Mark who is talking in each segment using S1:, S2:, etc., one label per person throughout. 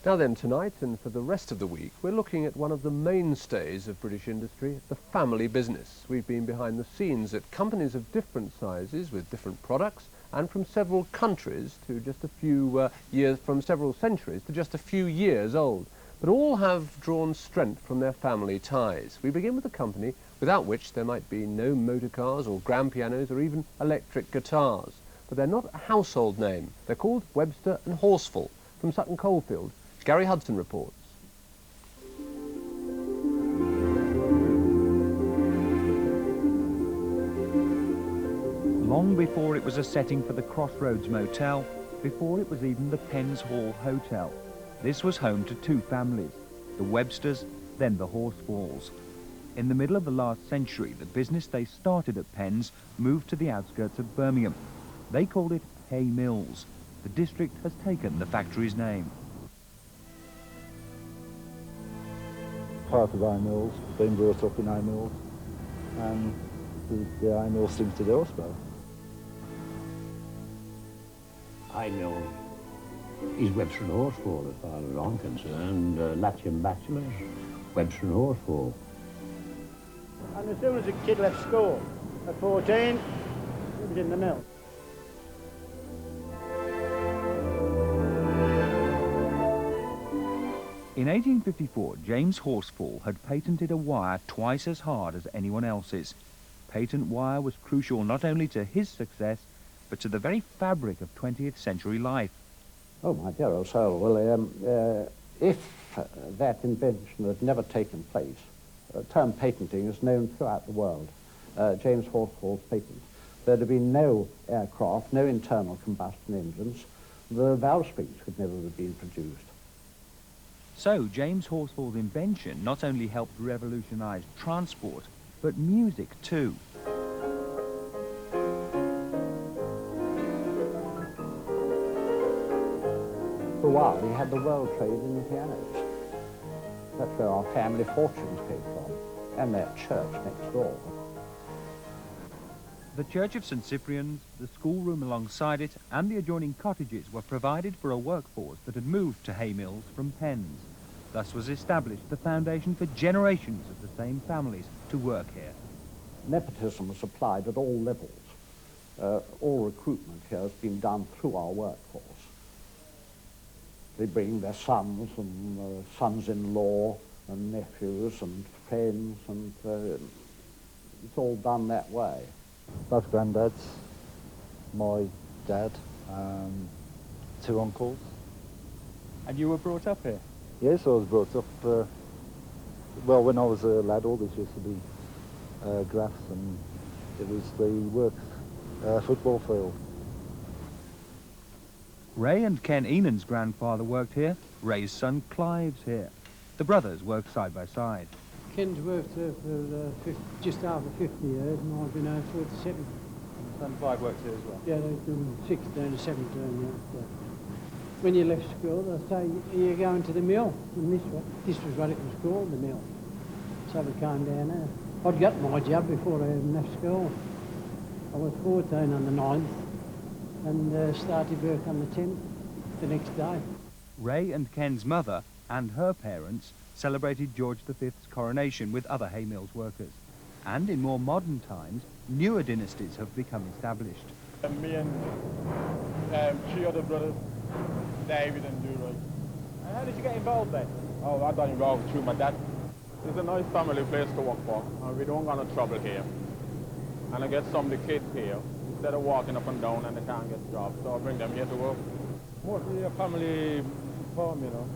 S1: Now then, tonight and for the rest of the week, we're looking at one of the mainstays of British industry, the family business. We've been behind the scenes at companies of different sizes with different products and from several countries to just a few years, from several centuries to just a few years old. But all have drawn strength from their family ties. We begin with a company without which there might be no motor cars or grand pianos or even electric guitars. But they're not a household name. They're called Webster and Horsfall. From Sutton Coldfield, Gary Hudson reports.
S2: Long before it was a setting for the Crossroads Motel, before it was even the Pens Hall Hotel, this was home to two families, the Websters, then the Horsfalls. In the middle of the last century, the business they started at Pens moved to the outskirts of Birmingham. They called it Hay Mills. The district has taken the factory's name.
S3: Part of Hay Mills, been brought up in Hay Mills, and the Hay Mills seem to do us well.
S4: Hay Mills is Webster and Horsfall as far as I'm concerned. Latcham Bachelors, Webster and Horsfall.
S5: And as soon as a kid left school at 14, he was in the mill.
S2: In 1854, James Horsfall had patented a wire twice as hard as anyone else's. Patent wire was crucial not only to his success, but to the very fabric of 20th century life.
S6: Oh, my dear old soul. Well, if that invention had never taken place, the term patenting is known throughout the world. James Horsfall's patent. There'd have been no aircraft, no internal combustion engines. The valve springs could never have been produced.
S2: So James Horsfall's invention not only helped revolutionise transport, but music too.
S6: For a while, we had the world trade in the pianos. That's where our family fortunes came from, and that church next door.
S2: The Church of St Cyprian's, the schoolroom alongside it, and the adjoining cottages were provided for a workforce that had moved to Hay Mills from Pens. Thus was established the foundation for generations of the same families to work here.
S6: Nepotism was applied at all levels. All recruitment here has been done through our workforce. They bring their sons and sons-in-law and nephews and friends, and it's all done that way.
S3: Both granddads, my dad, two uncles.
S2: And you were brought up here?
S3: Yes, I was brought up, well, when I was a lad, all this used to be grass, and it was the works football field.
S2: Ray and Ken Enan's grandfather worked here. Ray's son Clive's here. The brothers worked side by side.
S5: Ken's worked there for just after 50 years, and I've been here 47.
S2: Son Clive works here as well?
S5: Yeah, they've done 16 to 17, yeah. When you left school, they say, you're going to the mill. And this was what it was called, the mill. So we came down there. I'd got my job before I even left school. I was 14 on the 9th and started work on the 10th the next day.
S2: Ray and Ken's mother and her parents celebrated George V's coronation with other Hay Mills workers. And in more modern times, newer dynasties have become established.
S7: Me and three other brothers, David and Duroy.
S2: And how did you get involved then?
S7: Oh, I got involved through my dad. It's a nice family place to work for. We don't got no trouble here. And I get some of the kids here, instead of walking up and down and they can't get jobs, so I bring them here to work.
S8: Mostly a family farm, you know,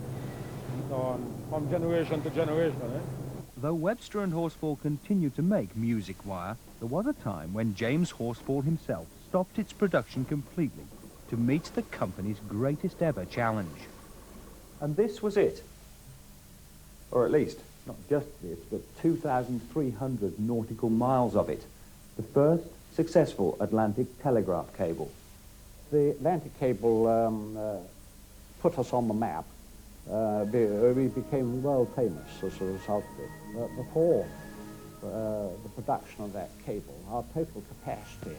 S8: and so on, from generation to generation, eh?
S2: Though Webster and Horsfall continued to make music wire, there was a time when James Horsfall himself stopped its production completely to meet the company's greatest ever challenge.
S9: And this was it. Or at least, not just this, but 2,300 nautical miles of it. The first successful Atlantic telegraph cable.
S6: The Atlantic cable put us on the map. We became world famous as a result of it. Before the production of that cable, our total capacity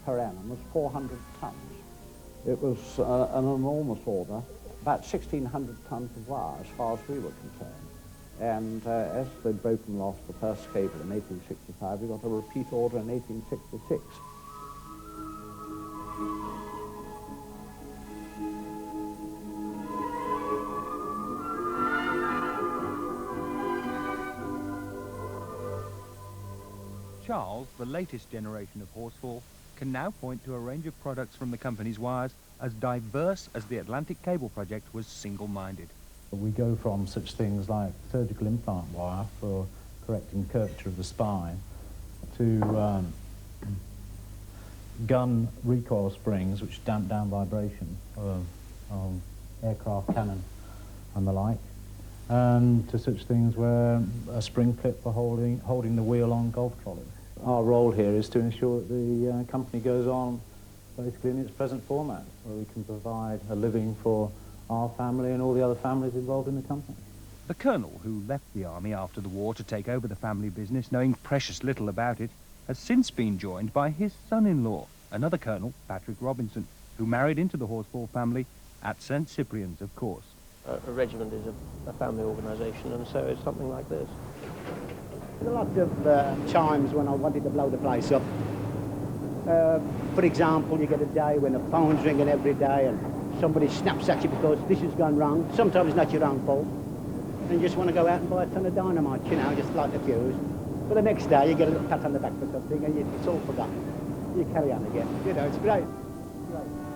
S6: per annum was 400 tons. It was an enormous order, about 1,600 tons of wire as far as we were concerned. And as they'd broken lost the first cable in 1865, we got a repeat order in 1866.
S2: Charles, the latest generation of Horsfall, can now point to a range of products from the company's wires as diverse as the Atlantic Cable project was single-minded.
S10: We go from such things like surgical implant wire for correcting curvature of the spine to gun recoil springs which damp down vibration of aircraft cannon and the like, and to such things where a spring clip for holding the wheel on golf trolleys. Our role here is to ensure that the company goes on basically in its present format, where we can provide a living for our family and all the other families involved in the company.
S2: The colonel, who left the army after the war to take over the family business, knowing precious little about it, has since been joined by his son-in-law, another colonel, Patrick Robinson, who married into the Horsfall family at St. Cyprian's, of course.
S11: A regiment is a family organisation, and so it's something like this.
S12: There's a lot of times when I wanted to blow the place up. For example, you get a day when the phone's ringing every day and somebody snaps at you because this has gone wrong. Sometimes it's not your own fault. And you just want to go out and buy a ton of dynamite, you know, just light the fuse. But the next day you get a little pat on the back for something and it's all forgotten. You carry on again. You know, it's great. Great.